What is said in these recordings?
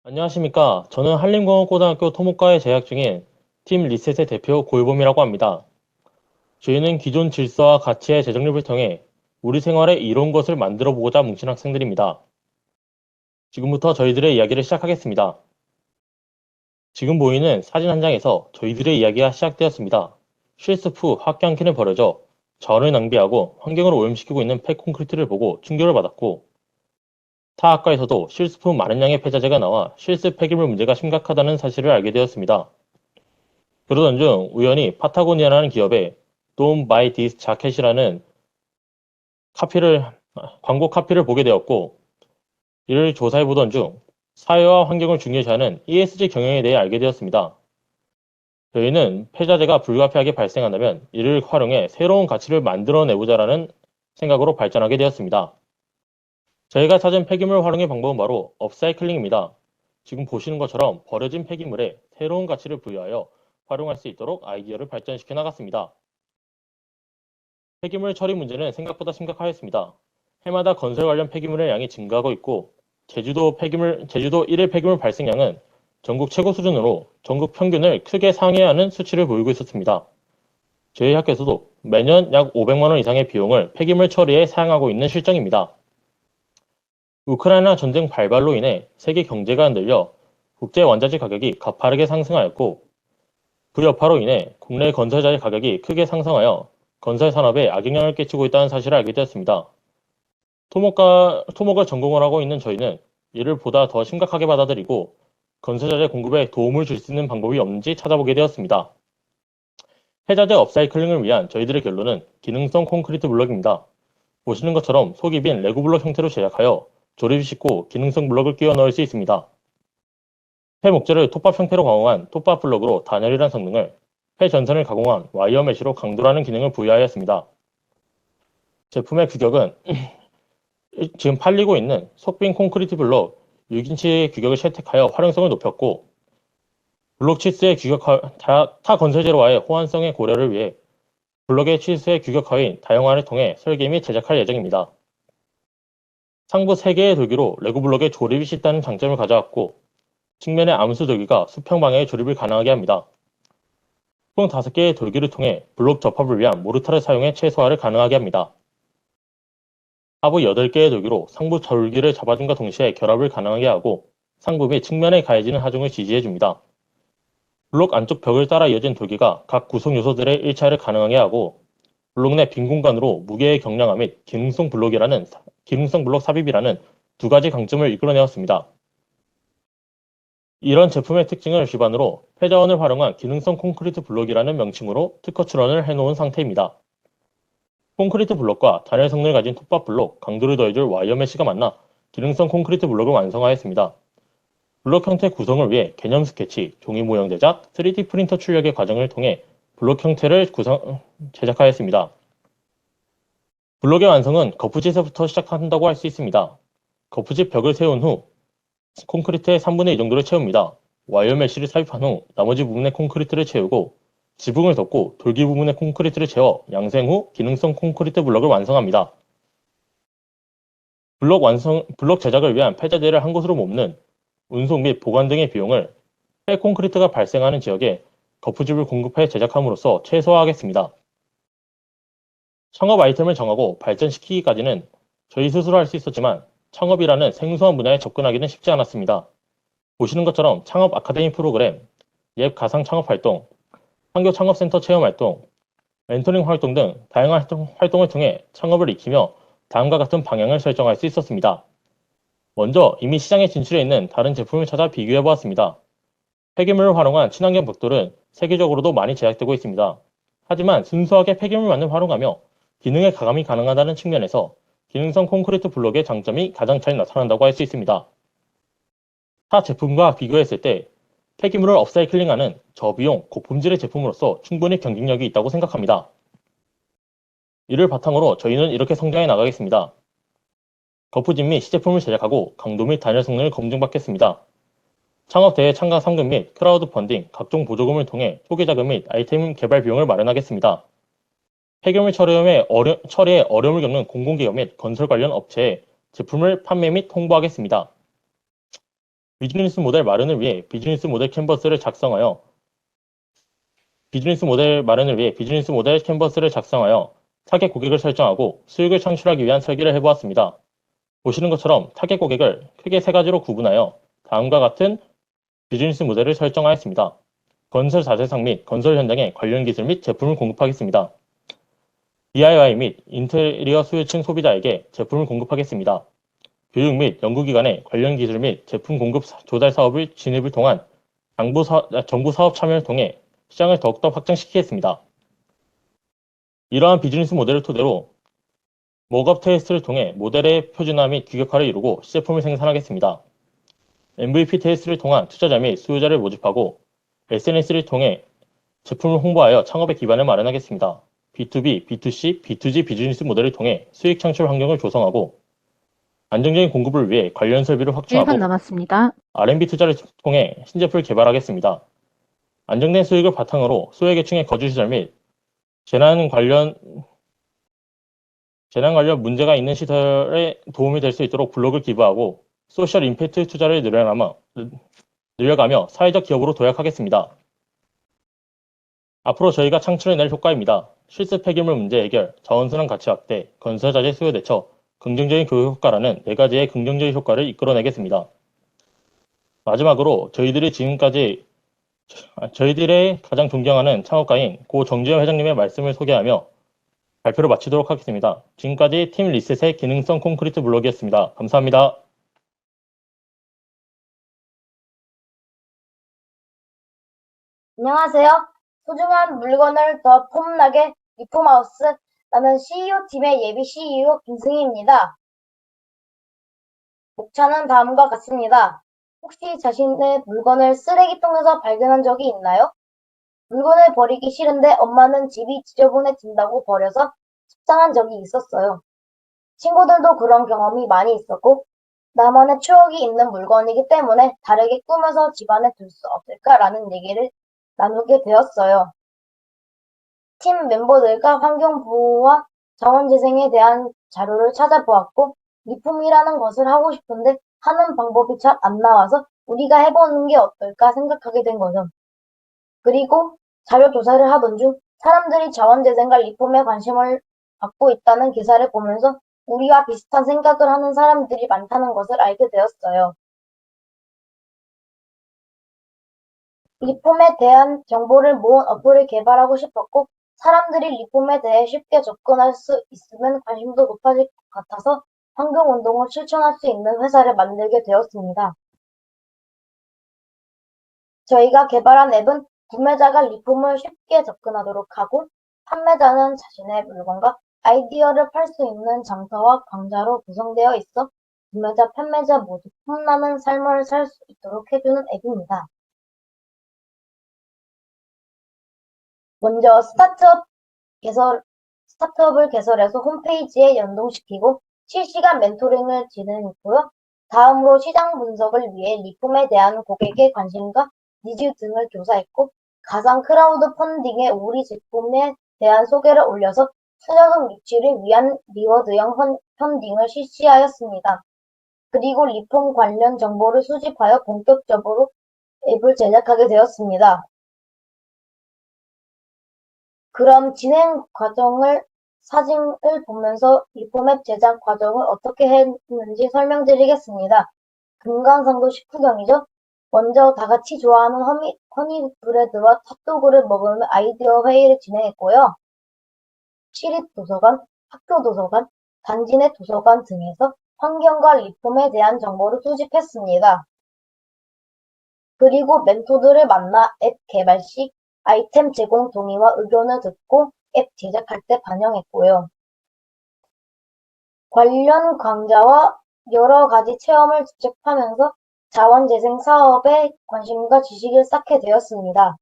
안녕하십니까. 저는 한림공업고등학교 토목과에 재학 중인 팀 리셋의 대표 고유범이라고 합니다. 저희는 기존 질서와 가치의 재정립을 통해 우리 생활에 이로운 것을 만들어 보고자 뭉친 학생들입니다. 지금부터 저희들의 이야기를 시작하겠습니다. 지금 보이는 사진 한 장에서 저희들의 이야기가 시작되었습니다. 실습 후 학교한캔을 버려져 자원을 낭비하고 환경을 오염시키고 있는 폐콘크리트를 보고 충격을 받았고, 타 학과에서도 실습 후 많은 양의 폐자재가 나와 실습 폐기물 문제가 심각하다는 사실을 알게 되었습니다. 그러던 중 우연히 파타고니아라는 기업의 Don't Buy This Jacket이라는 카피를 광고 카피를 보게 되었고, 이를 조사해 보던 중 사회와 환경을 중요시하는 ESG 경영에 대해 알게 되었습니다. 저희는 폐자재가 불가피하게 발생한다면 이를 활용해 새로운 가치를 만들어내보자라는 생각으로 발전하게 되었습니다. 저희가 찾은 폐기물 활용의 방법은 바로 업사이클링입니다. 지금 보시는 것처럼 버려진 폐기물에 새로운 가치를 부여하여 활용할 수 있도록 아이디어를 발전시켜 나갔습니다. 폐기물 처리 문제는 생각보다 심각하였습니다. 해마다 건설 관련 폐기물의 양이 증가하고 있고, 제주도 1일 폐기물 발생량은 전국 최고 수준으로 전국 평균을 크게 상회하는 수치를 보이고 있었습니다. 저희 학교에서도 매년 약 500만 원 이상의 비용을 폐기물 처리에 사용하고 있는 실정입니다. 우크라이나 전쟁 발발로 인해 세계 경제가 흔들려 국제 원자재 가격이 가파르게 상승하였고, 그 여파로 인해 국내 건설자재 가격이 크게 상승하여 건설 산업에 악영향을 끼치고 있다는 사실을 알게 되었습니다. 토목을 전공을 하고 있는 저희는 이를 보다 더 심각하게 받아들이고 건설자재 공급에 도움을 줄 수 있는 방법이 없는지 찾아보게 되었습니다. 폐자재 업사이클링을 위한 저희들의 결론은 기능성 콘크리트 블럭입니다. 보시는 것처럼 속이 빈 레고 블럭 형태로 제작하여 조립이 쉽고 기능성 블럭을 끼워 넣을 수 있습니다. 폐 목재를 톱밥 형태로 가공한 톱밥 블럭으로 단열이란 성능을, 폐 전선을 가공한 와이어 메쉬로 강도라는 기능을 부여하였습니다. 제품의 규격은 지금 팔리고 있는 속빈 콘크리트 블록 6인치의 규격을 채택하여 활용성을 높였고, 블록 치수의 타 건설재료와의 호환성의 고려를 위해 블록의 치수의 규격화인 다양화를 통해 설계 및 제작할 예정입니다. 상부 3개의 돌기로 레고 블록에 조립이 쉽다는 장점을 가져왔고, 측면의 암수 돌기가 수평 방향의 조립을 가능하게 합니다. 총 5개의 돌기를 통해 블록 접합을 위한 모르타를 사용해 최소화를 가능하게 합니다. 하부 8개의 돌기로 상부 돌기를 잡아줌과 동시에 결합을 가능하게 하고, 상부 및 측면에 가해지는 하중을 지지해줍니다. 블록 안쪽 벽을 따라 이어진 돌기가 각 구성 요소들의 일차를 가능하게 하고, 블록 내 빈 공간으로 무게의 경량화 및 기능성 블록 삽입이라는 두 가지 강점을 이끌어내었습니다. 이런 제품의 특징을 기반으로 폐자원을 활용한 기능성 콘크리트 블록이라는 명칭으로 특허 출원을 해놓은 상태입니다. 콘크리트 블록과 단열 성능을 가진 톱밥 블록, 강도를 더해줄 와이어 메쉬가 만나 기능성 콘크리트 블록을 완성하였습니다. 블록 형태 구성을 위해 개념 스케치, 종이 모형 제작, 3D 프린터 출력의 과정을 통해 블록 형태를 제작하였습니다. 블록의 완성은 거푸집에서부터 시작한다고 할 수 있습니다. 거푸집 벽을 세운 후 콘크리트의 3분의 2 정도를 채웁니다. 와이어 메쉬를 삽입한 후 나머지 부분에 콘크리트를 채우고 지붕을 덮고 돌기 부분에 콘크리트를 채워 양생 후 기능성 콘크리트 블록을 완성합니다. 블록 제작을 위한 폐자재를 한 곳으로 모으는 운송 및 보관 등의 비용을 폐 콘크리트가 발생하는 지역에 거푸집을 공급해 제작함으로써 최소화하겠습니다. 창업 아이템을 정하고 발전시키기까지는 저희 스스로 할 수 있었지만 창업이라는 생소한 분야에 접근하기는 쉽지 않았습니다. 보시는 것처럼 창업 아카데미 프로그램, 예 가상 창업 활동, 판교 창업센터 체험 활동, 멘토링 활동 등 다양한 활동을 통해 창업을 익히며 다음과 같은 방향을 설정할 수 있었습니다. 먼저 이미 시장에 진출해 있는 다른 제품을 찾아 비교해 보았습니다. 폐기물을 활용한 친환경 벽돌은 세계적으로도 많이 제작되고 있습니다. 하지만 순수하게 폐기물만을 활용하며 기능의 가감이 가능하다는 측면에서 기능성 콘크리트 블록의 장점이 가장 잘 나타난다고 할 수 있습니다. 타 제품과 비교했을 때 폐기물을 업사이클링하는 저비용, 고품질의 제품으로서 충분히 경쟁력이 있다고 생각합니다. 이를 바탕으로 저희는 이렇게 성장해 나가겠습니다. 거푸집 및 시제품을 제작하고 강도 및 단열 성능을 검증받겠습니다. 창업대회 참가 상금 및 크라우드 펀딩, 각종 보조금을 통해 초기 자금 및 아이템 개발 비용을 마련하겠습니다. 폐기물 처리에 어려움을 겪는 공공기업 및 건설 관련 업체에 제품을 판매 및 홍보하겠습니다. 비즈니스 모델 마련을 위해 비즈니스 모델 캔버스를 작성하여 타겟 고객을 설정하고 수익을 창출하기 위한 설계를 해보았습니다. 보시는 것처럼 타겟 고객을 크게 세 가지로 구분하여 다음과 같은 비즈니스 모델을 설정하였습니다. 건설 자재상 및 건설 현장에 관련 기술 및 제품을 공급하겠습니다. DIY 및 인테리어 수요층 소비자에게 제품을 공급하겠습니다. 교육 및 연구기관에 관련 기술 및 제품 공급 조달 사업을 진입을 통한 정부 사업 참여를 통해 시장을 더욱더 확장시키겠습니다. 이러한 비즈니스 모델을 토대로 모업 테스트를 통해 모델의 표준화 및 규격화를 이루고 시제품을 생산하겠습니다. MVP 테스트를 통한 투자자 및 수요자를 모집하고 SNS를 통해 제품을 홍보하여 창업의 기반을 마련하겠습니다. B2B, B2C, B2G 비즈니스 모델을 통해 수익 창출 환경을 조성하고 안정적인 공급을 위해 관련 설비를 1분 확충하고 남았습니다. R&D 투자를 통해 신제품을 개발하겠습니다. 안정된 수익을 바탕으로 소외계층의 거주시설 및 재난 관련 문제가 있는 시설에 도움이 될 수 있도록 블록을 기부하고 소셜 임팩트 투자를 늘려가며 사회적 기업으로 도약하겠습니다. 앞으로 저희가 창출해낼 효과입니다. 실습 폐기물 문제 해결, 자원순환 가치 확대, 건설자재 수요 대처, 긍정적인 교육 효과라는 4가지의 긍정적인 효과를 이끌어내겠습니다. 마지막으로 저희들의 가장 존경하는 창업가인 고 정주영 회장님의 말씀을 소개하며 발표를 마치도록 하겠습니다. 지금까지 팀 리셋의 기능성 콘크리트 블록이었습니다. 감사합니다. 안녕하세요. 소중한 물건을 더 폼나게 리폼하우스 나는 CEO팀의 예비 CEO 김승희입니다. 목차는 다음과 같습니다. 혹시 자신의 물건을 쓰레기통에서 발견한 적이 있나요? 물건을 버리기 싫은데 엄마는 집이 지저분해진다고 버려서 속상한 적이 있었어요. 친구들도 그런 경험이 많이 있었고 나만의 추억이 있는 물건이기 때문에 다르게 꾸며서 집안에 둘 수 없을까라는 얘기를 나누게 되었어요. 팀 멤버들과 환경보호와 자원재생에 대한 자료를 찾아보았고 리폼이라는 것을 하고 싶은데 하는 방법이 잘 안 나와서 우리가 해보는 게 어떨까 생각하게 된 거죠. 그리고 자료 조사를 하던 중 사람들이 자원재생과 리폼에 관심을 갖고 있다는 기사를 보면서 우리와 비슷한 생각을 하는 사람들이 많다는 것을 알게 되었어요. 리폼에 대한 정보를 모은 어플을 개발하고 싶었고 사람들이 리폼에 대해 쉽게 접근할 수 있으면 관심도 높아질 것 같아서 환경운동을 실천할 수 있는 회사를 만들게 되었습니다. 저희가 개발한 앱은 구매자가 리폼을 쉽게 접근하도록 하고 판매자는 자신의 물건과 아이디어를 팔 수 있는 장터와 광자로 구성되어 있어 구매자, 판매자 모두 폼나는 삶을 살 수 있도록 해주는 앱입니다. 먼저 스타트업을 개설해서 홈페이지에 연동시키고 실시간 멘토링을 진행했고요. 다음으로 시장 분석을 위해 리폼에 대한 고객의 관심과 니즈 등을 조사했고 가상 크라우드 펀딩에 우리 제품에 대한 소개를 올려서 투자금 유치를 위한 리워드형 펀딩을 실시하였습니다. 그리고 리폼 관련 정보를 수집하여 본격적으로 앱을 제작하게 되었습니다. 그럼 진행 과정을 사진을 보면서 리폼앱 제작 과정을 어떻게 했는지 설명드리겠습니다. 금강산도 식후경이죠. 먼저 다 같이 좋아하는 허니브레드와 핫도그를 먹으며 아이디어 회의를 진행했고요. 시립도서관, 학교도서관, 단지 내 도서관 등에서 환경과 리폼에 대한 정보를 수집했습니다. 그리고 멘토들을 만나 앱 개발 시 아이템 제공 동의와 의견을 듣고 앱 제작할 때 반영했고요. 관련 강좌와 여러 가지 체험을 직접 하면서 자원재생 사업에 관심과 지식을 쌓게 되었습니다.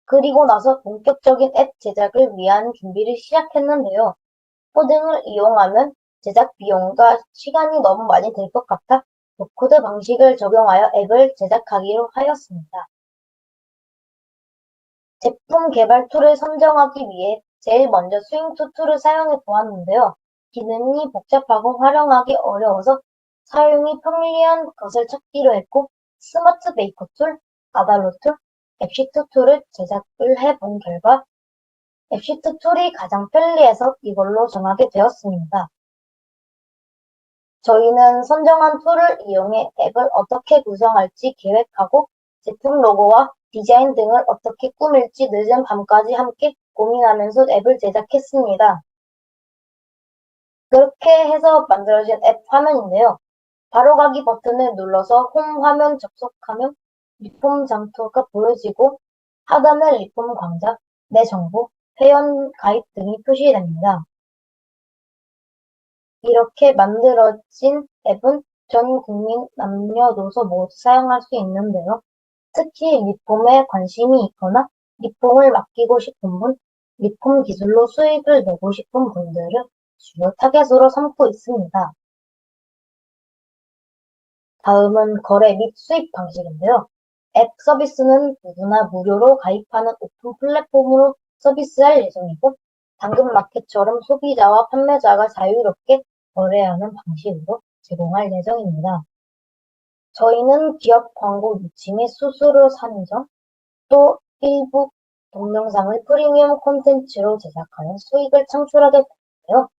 그리고 나서 본격적인 앱 제작을 위한 준비를 시작했는데요. 코딩을 이용하면 제작 비용과 시간이 너무 많이 들 것 같아 노코드 방식을 적용하여 앱을 제작하기로 하였습니다. 제품 개발 툴을 선정하기 위해 제일 먼저 스윙2 툴을 사용해 보았는데요. 기능이 복잡하고 활용하기 어려워서 사용이 편리한 것을 찾기로 했고 스마트 메이커 툴, 아달로 툴, 앱시트 툴을 제작을 해본 결과 앱시트 툴이 가장 편리해서 이걸로 정하게 되었습니다. 저희는 선정한 툴을 이용해 앱을 어떻게 구성할지 계획하고 제품 로고와 디자인 등을 어떻게 꾸밀지 늦은 밤까지 함께 고민하면서 앱을 제작했습니다. 그렇게 해서 만들어진 앱 화면인데요. 바로가기 버튼을 눌러서 홈 화면 접속하면 리폼 장터가 보여지고 하단에 리폼 광자, 내 정보, 회원 가입 등이 표시됩니다. 이렇게 만들어진 앱은 전 국민 남녀노소 모두 사용할 수 있는데요. 특히 리폼에 관심이 있거나 리폼을 맡기고 싶은 분, 리폼 기술로 수익을 내고 싶은 분들을 주요 타겟으로 삼고 있습니다. 다음은 거래 및 수입 방식인데요. 앱 서비스는 누구나 무료로 가입하는 오픈 플랫폼으로 서비스할 예정이고 당근마켓처럼 소비자와 판매자가 자유롭게 거래하는 방식으로 제공할 예정입니다. 저희는 기업 광고 유치 및 수수료 산정, 또 일부 동영상을 프리미엄 콘텐츠로 제작하여 수익을 창출하게 되는데요.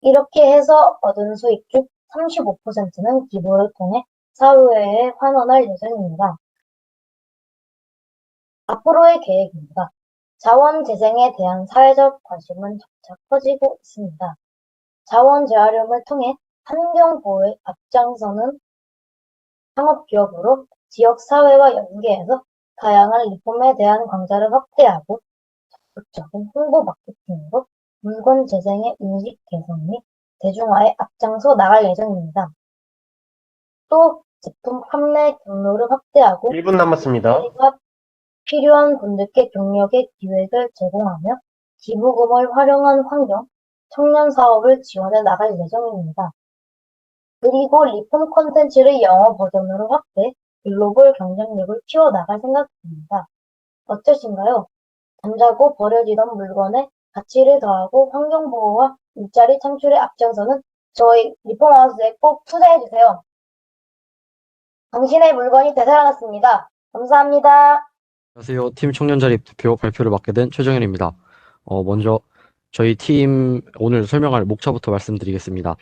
이렇게 해서 얻은 수익 중 35%는 기부를 통해 사회에 환원할 예정입니다. 앞으로의 계획입니다. 자원재생에 대한 사회적 관심은 점차 커지고 있습니다. 자원 재활용을 통해 환경보호에 앞장서는 상업기업으로 지역사회와 연계해서 다양한 리폼에 대한 강좌를 확대하고 적극적인 홍보 마케팅으로 물건 재생의 인식 개선 및 대중화에 앞장서 나갈 예정입니다. 또 제품 판매 경로를 확대하고 1분 남았습니다. 저희가 필요한 분들께 경력의 기회를 제공하며 기부금을 활용한 환경, 청년 사업을 지원해 나갈 예정입니다. 그리고 리폼 콘텐츠를 영어 버전으로 확대, 글로벌 경쟁력을 키워나갈 생각입니다. 어떠신가요? 잠자고 버려지던 물건에 가치를 더하고 환경보호와 일자리 창출에 앞장서는 저희 리폼하우스에 꼭 투자해주세요. 당신의 물건이 되살아났습니다. 감사합니다. 안녕하세요. 팀 청년자립 대표 발표를 맡게 된 최정현입니다. 먼저 저희 팀 오늘 설명할 목차부터 말씀드리겠습니다.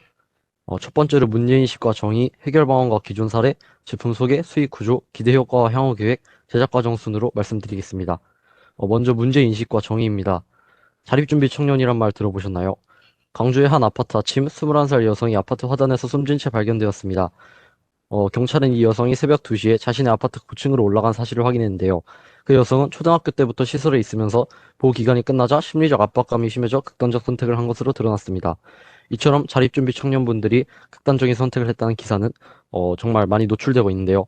첫 번째로 문제인식과 정의, 해결 방안과 기존 사례, 제품 소개, 수익 구조, 기대 효과와 향후 계획, 제작 과정 순으로 말씀드리겠습니다. 먼저 문제인식과 정의입니다. 자립준비 청년이란 말 들어보셨나요? 광주의 한 아파트 아침 21살 여성이 아파트 화단에서 숨진 채 발견되었습니다. 경찰은 이 여성이 새벽 2시에 자신의 아파트 고층으로 올라간 사실을 확인했는데요. 그 여성은 초등학교 때부터 시설에 있으면서 보호 기간이 끝나자 심리적 압박감이 심해져 극단적 선택을 한 것으로 드러났습니다. 이처럼 자립준비 청년분들이 극단적인 선택을 했다는 기사는 정말 많이 노출되고 있는데요.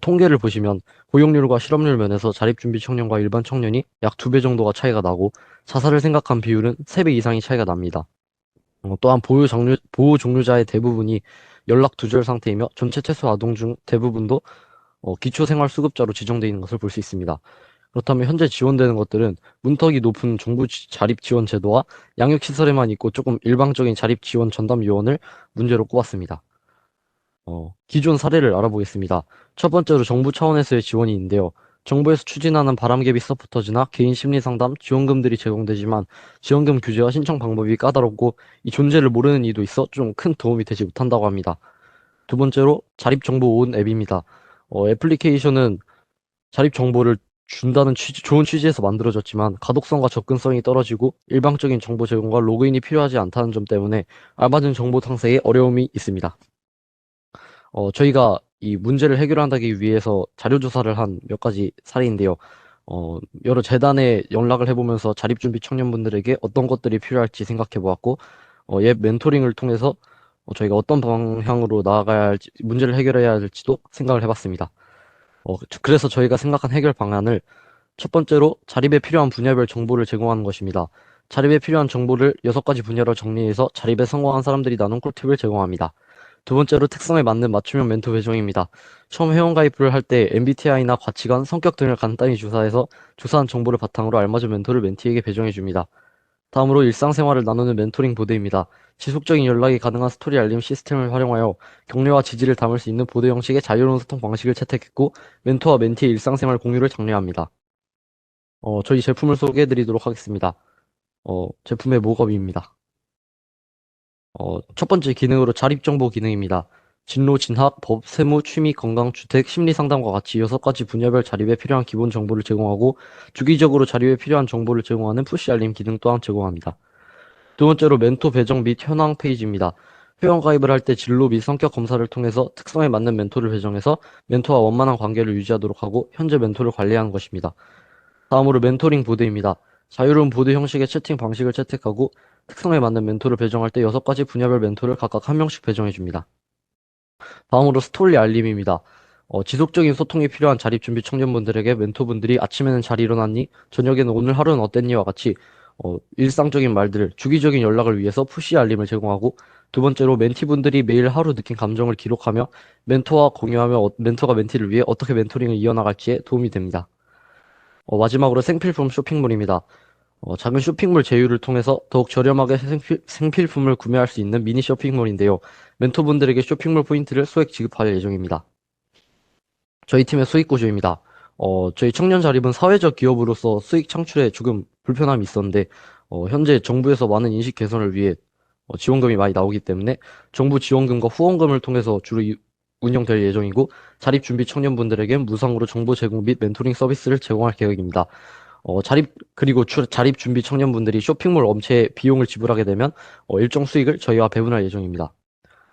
통계를 보시면 고용률과 실업률 면에서 자립준비 청년과 일반 청년이 약 2배 정도가 차이가 나고 자살을 생각한 비율은 3배 이상이 차이가 납니다. 또한 보호 종류자의 대부분이 연락 두절 상태이며 전체 퇴소 아동 중 대부분도 기초생활수급자로 지정되어 있는 것을 볼 수 있습니다. 그렇다면 현재 지원되는 것들은 문턱이 높은 정부 자립 지원 제도와 양육시설에만 있고 조금 일방적인 자립 지원 전담 요원을 문제로 꼽았습니다. 기존 사례를 알아보겠습니다. 첫 번째로 정부 차원에서의 지원이 있는데요. 정부에서 추진하는 바람개비 서포터즈나 개인 심리 상담, 지원금들이 제공되지만 지원금 규제와 신청 방법이 까다롭고 이 존재를 모르는 이도 있어 좀 큰 도움이 되지 못한다고 합니다. 두 번째로 자립정보 온 앱입니다. 애플리케이션은 자립 정보를 준다는 좋은 취지에서 만들어졌지만 가독성과 접근성이 떨어지고 일방적인 정보 제공과 로그인이 필요하지 않다는 점 때문에 알맞은 정보 탕색에 어려움이 있습니다. 저희가 이 문제를 해결하기 위해서 자료조사를 한 몇 가지 사례인데요. 여러 재단에 연락을 해보면서 자립준비 청년분들에게 어떤 것들이 필요할지 생각해 보았고, 예 멘토링을 통해서 저희가 어떤 방향으로 나아가야 할지, 문제를 해결해야 할지도 생각을 해봤습니다. 그래서 저희가 생각한 해결 방안을 첫 번째로 자립에 필요한 분야별 정보를 제공하는 것입니다. 자립에 필요한 정보를 6가지 분야로 정리해서 자립에 성공한 사람들이 나눈 꿀팁을 제공합니다. 두 번째로 특성에 맞는 맞춤형 멘토 배정입니다. 처음 회원가입을 할 때 MBTI나 가치관, 성격 등을 간단히 조사해서 조사한 정보를 바탕으로 알맞은 멘토를 멘티에게 배정해줍니다. 다음으로 일상생활을 나누는 멘토링 보드입니다. 지속적인 연락이 가능한 스토리 알림 시스템을 활용하여 격려와 지지를 담을 수 있는 보드 형식의 자유로운 소통 방식을 채택했고 멘토와 멘티의 일상생활 공유를 장려합니다. 저희 제품을 소개해 드리도록 하겠습니다. 제품의 모업입니다. 첫 번째 기능으로 자립정보 기능입니다. 진로, 진학, 법, 세무, 취미, 건강, 주택, 심리 상담과 같이 6가지 분야별 자립에 필요한 기본 정보를 제공하고 주기적으로 자립에 필요한 정보를 제공하는 푸시 알림 기능 또한 제공합니다. 두 번째로 멘토 배정 및 현황 페이지입니다. 회원 가입을 할 때 진로 및 성격 검사를 통해서 특성에 맞는 멘토를 배정해서 멘토와 원만한 관계를 유지하도록 하고 현재 멘토를 관리하는 것입니다. 다음으로 멘토링 보드입니다. 자유로운 보드 형식의 채팅 방식을 채택하고 특성에 맞는 멘토를 배정할 때 6가지 분야별 멘토를 각각 한 명씩 배정해줍니다. 다음으로 스토리 알림입니다. 지속적인 소통이 필요한 자립준비 청년분들에게 멘토분들이 아침에는 잘 일어났니? 저녁에는 오늘 하루는 어땠니?와 같이 일상적인 말들을 주기적인 연락을 위해서 푸시 알림을 제공하고 두 번째로 멘티분들이 매일 하루 느낀 감정을 기록하며 멘토와 공유하며 멘토가 멘티를 위해 어떻게 멘토링을 이어나갈지에 도움이 됩니다. 마지막으로 생필품 쇼핑몰입니다. 작은 쇼핑몰 제휴를 통해서 더욱 저렴하게 생필품을 구매할 수 있는 미니 쇼핑몰인데요. 멘토분들에게 쇼핑몰 포인트를 소액 지급할 예정입니다. 저희 팀의 수익 구조입니다. 저희 청년 자립은 사회적 기업으로서 수익 창출에 조금 불편함이 있었는데, 현재 정부에서 많은 인식 개선을 위해 지원금이 많이 나오기 때문에 정부 지원금과 후원금을 통해서 주로 운영될 예정이고, 자립준비 청년분들에게 무상으로 정보 제공 및 멘토링 서비스를 제공할 계획입니다. 자립 준비 청년분들이 쇼핑몰 업체에 비용을 지불하게 되면 일정 수익을 저희와 배분할 예정입니다.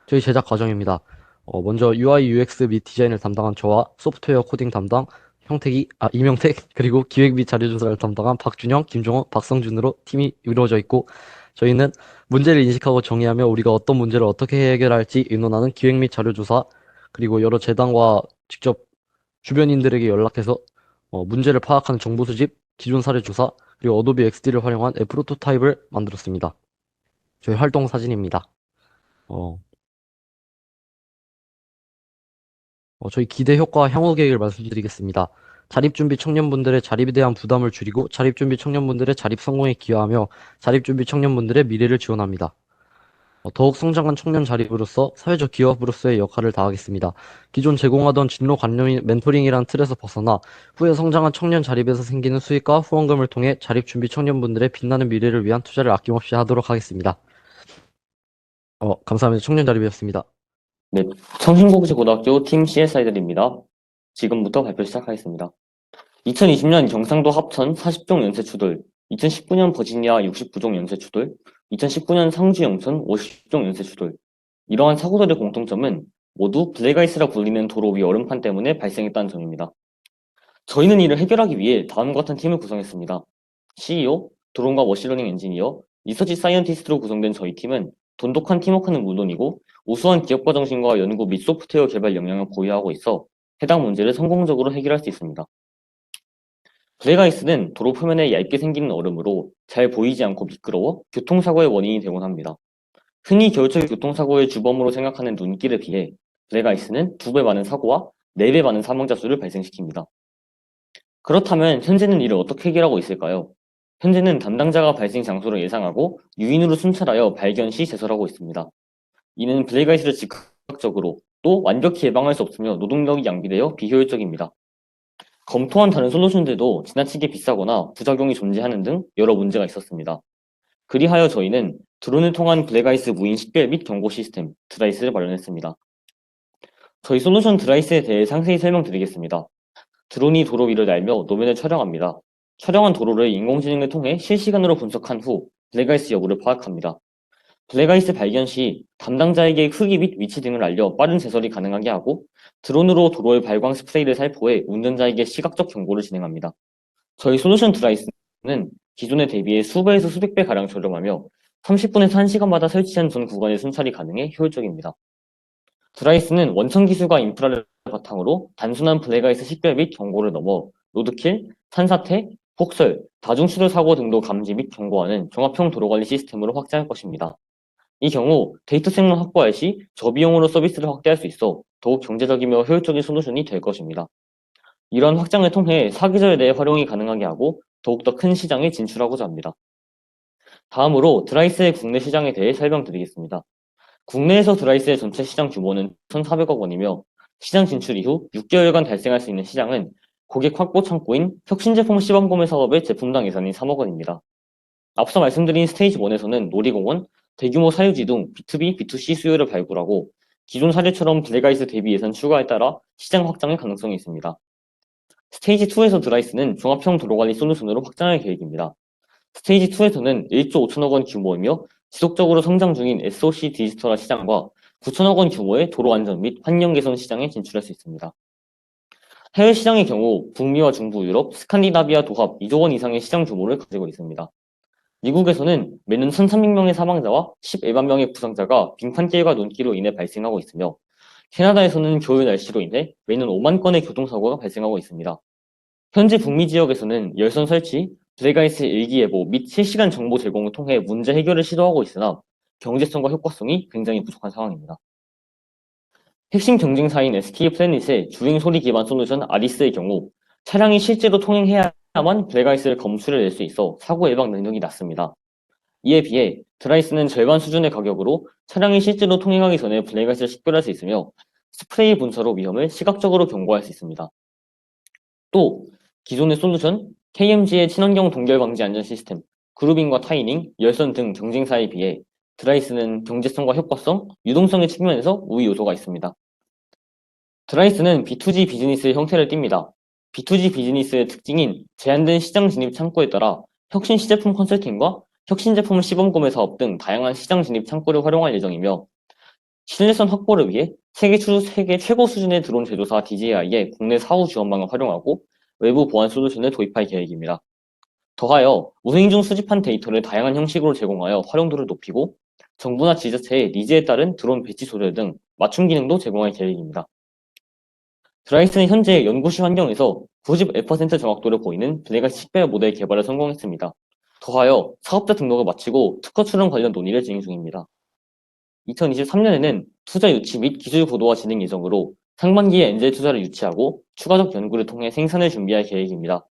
저희 제작 과정입니다. 먼저 UI, UX 및 디자인을 담당한 저와 소프트웨어 코딩 담당 이명택, 그리고 기획 및 자료조사를 담당한 박준영, 김종호, 박성준으로 팀이 이루어져 있고, 저희는 문제를 인식하고 정의하며 우리가 어떤 문제를 어떻게 해결할지 의논하는 기획 및 자료조사, 그리고 여러 재단과 직접 주변인들에게 연락해서 문제를 파악하는 정보 수집, 기존 사례 조사, 그리고 어도비 XD를 활용한 앱 프로토타입을 만들었습니다. 저희 활동 사진입니다. 어, 저희 기대 효과와 향후 계획을 말씀드리겠습니다. 자립준비 청년분들의 자립에 대한 부담을 줄이고 자립준비 청년분들의 자립 성공에 기여하며 자립준비 청년분들의 미래를 지원합니다. 더욱 성장한 청년 자립으로서 사회적 기업으로서의 역할을 다하겠습니다. 기존 제공하던 진로 관련 멘토링이란 틀에서 벗어나 후에 성장한 청년 자립에서 생기는 수익과 후원금을 통해 자립 준비 청년분들의 빛나는 미래를 위한 투자를 아낌없이 하도록 하겠습니다. 감사합니다. 청년 자립이었습니다. 네, 청신고급고등학교 팀 CSI들입니다. 지금부터 발표 시작하겠습니다. 2020년 경상도 합천 40종 연쇄 추돌, 2019년 버지니아 69종 연쇄 추돌, 2019년 상주 영천 50종 연쇄 추돌. 이러한 사고들의 공통점은 모두 블랙아이스라 불리는 도로 위 얼음판 때문에 발생했다는 점입니다. 저희는 이를 해결하기 위해 다음과 같은 팀을 구성했습니다. CEO, 드론과 머신러닝 엔지니어, 리서치 사이언티스트로 구성된 저희 팀은 돈독한 팀워크는 물론이고 우수한 기업가 정신과 연구 및 소프트웨어 개발 역량을 보유하고 있어 해당 문제를 성공적으로 해결할 수 있습니다. 블랙아이스는 도로 표면에 얇게 생기는 얼음으로 잘 보이지 않고 미끄러워 교통사고의 원인이 되곤 합니다. 흔히 겨울철 교통사고의 주범으로 생각하는 눈길에 비해 블랙아이스는 2배 많은 사고와 4배 많은 사망자 수를 발생시킵니다. 그렇다면 현재는 이를 어떻게 해결하고 있을까요? 현재는 담당자가 발생 장소를 예상하고 유인으로 순찰하여 발견 시 제설하고 있습니다. 이는 블랙아이스를 즉각적으로 또 완벽히 예방할 수 없으며 노동력이 양비되어 비효율적입니다. 검토한 다른 솔루션들도 지나치게 비싸거나 부작용이 존재하는 등 여러 문제가 있었습니다. 그리하여 저희는 드론을 통한 블랙아이스 무인 식별 및 경고 시스템 드라이스를 마련했습니다. 저희 솔루션 드라이스에 대해 상세히 설명드리겠습니다. 드론이 도로 위를 날며 노면을 촬영합니다. 촬영한 도로를 인공지능을 통해 실시간으로 분석한 후 블랙아이스 여부를 파악합니다. 블랙아이스 발견 시 담당자에게 크기 및 위치 등을 알려 빠른 제설이 가능하게 하고 드론으로 도로의 발광 스프레이를 살포해 운전자에게 시각적 경고를 진행합니다. 저희 솔루션 드라이스는 기존에 대비해 수배에서 수백 배 가량 저렴하며 30분에서 1시간마다 설치한 전 구간의 순찰이 가능해 효율적입니다. 드라이스는 원천 기술과 인프라를 바탕으로 단순한 블랙아이스 식별 및 경고를 넘어 로드킬, 산사태, 폭설, 다중추돌 사고 등도 감지 및 경고하는 종합형 도로관리 시스템으로 확장할 것입니다. 이 경우 데이터셋만 확보할 시 저비용으로 서비스를 확대할 수 있어 더욱 경제적이며 효율적인 솔루션이 될 것입니다. 이러한 확장을 통해 사계절 내에 활용이 가능하게 하고 더욱더 큰 시장에 진출하고자 합니다. 다음으로 드라이스의 국내 시장에 대해 설명드리겠습니다. 국내에서 드라이스의 전체 시장 규모는 1,400억 원이며 시장 진출 이후 6개월간 달성할 수 있는 시장은 고객 확보 창구인 혁신제품 시범구매 사업의 제품당 예산이 3억 원입니다. 앞서 말씀드린 스테이지 1에서는 놀이공원, 대규모 사유지 등 B2B, B2C 수요를 발굴하고 기존 사례처럼 블랙아이스 대비 예산 추가에 따라 시장 확장의 가능성이 있습니다. 스테이지 2에서 드라이스는 종합형 도로관리 솔루션으로 확장할 계획입니다. 스테이지 2에서는 1조 5천억 원 규모이며 지속적으로 성장 중인 SOC 디지털화 시장과 9천억 원 규모의 도로 안전 및 환경 개선 시장에 진출할 수 있습니다. 해외 시장의 경우 북미와 중부 유럽, 스칸디나비아 도합 2조 원 이상의 시장 규모를 가지고 있습니다. 미국에서는 매년 1,300명의 사망자와 11만 명의 부상자가 빙판길과 눈길로 인해 발생하고 있으며 캐나다에서는 겨울 날씨로 인해 매년 5만 건의 교통사고가 발생하고 있습니다. 현재 북미 지역에서는 열선 설치, 블랙아이스 일기예보 및 실시간 정보 제공을 통해 문제 해결을 시도하고 있으나 경제성과 효과성이 굉장히 부족한 상황입니다. 핵심 경쟁사인 SK 플래닛의 주행 소리 기반 솔루션 아리스의 경우 차량이 실제로 통행해야만 블랙아이스를 검출을 낼 수 있어 사고 예방 능력이 낮습니다. 이에 비해 드라이스는 절반 수준의 가격으로 차량이 실제로 통행하기 전에 블랙아이스를 식별할 수 있으며 스프레이 분사로 위험을 시각적으로 경고할 수 있습니다. 또 기존의 솔루션 KMG의 친환경 동결 방지 안전 시스템, 그루빙과 타이닝, 열선 등 경쟁사에 비해 드라이스는 경제성과 효과성, 유동성의 측면에서 우위 요소가 있습니다. 드라이스는 B2G 비즈니스의 형태를 띱니다. B2G 비즈니스의 특징인 제한된 시장 진입 창구에 따라 혁신 시제품 컨설팅과 혁신 제품 시범 구매 사업 등 다양한 시장 진입 창구를 활용할 예정이며 신뢰성 확보를 위해 세계 최고 수준의 드론 제조사 DJI의 국내 사후 지원망을 활용하고 외부 보안 솔루션을 도입할 계획입니다. 더하여 우행 중 수집한 데이터를 다양한 형식으로 제공하여 활용도를 높이고 정부나 지자체의 니즈에 따른 드론 배치 조절 등 맞춤 기능도 제공할 계획입니다. 드라이스는 현재 연구실 환경에서 91% 정확도를 보이는 블랙아이스 식별 모델 개발에 성공했습니다. 더하여 사업자 등록을 마치고 특허 출원 관련 논의를 진행 중입니다. 2023년에는 투자 유치 및 기술 고도화 진행 예정으로 상반기에 엔젤 투자를 유치하고 추가적 연구를 통해 생산을 준비할 계획입니다.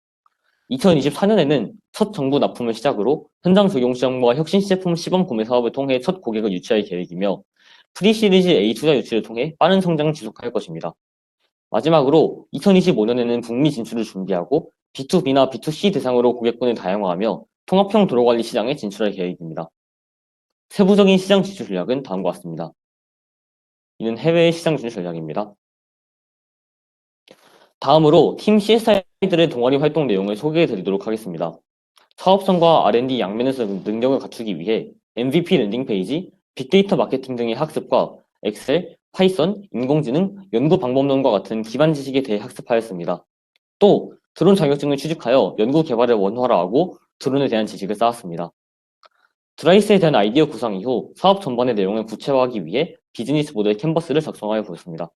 2024년에는 첫 정부 납품을 시작으로 현장 적용 시험과 혁신 제품 시범 구매 사업을 통해 첫 고객을 유치할 계획이며 프리시리즈 A 투자 유치를 통해 빠른 성장을 지속할 것입니다. 마지막으로 2025년에는 북미 진출을 준비하고 B2B나 B2C 대상으로 고객군을 다양화하며 통합형 도로관리 시장에 진출할 계획입니다. 세부적인 시장 진출 전략은 다음과 같습니다. 이는 해외 시장 진출 전략입니다. 다음으로 팀 CSI들의 동아리 활동 내용을 소개해 드리도록 하겠습니다. 사업성과 R&D 양면에서 능력을 갖추기 위해 MVP 랜딩 페이지, 빅데이터 마케팅 등의 학습과 엑셀, 파이썬, 인공지능, 연구 방법론과 같은 기반 지식에 대해 학습하였습니다. 또 드론 자격증을 취득하여 연구 개발을 원활화하고 드론에 대한 지식을 쌓았습니다. 드라이스에 대한 아이디어 구상 이후 사업 전반의 내용을 구체화하기 위해 비즈니스 모델 캔버스를 작성하여 보였습니다.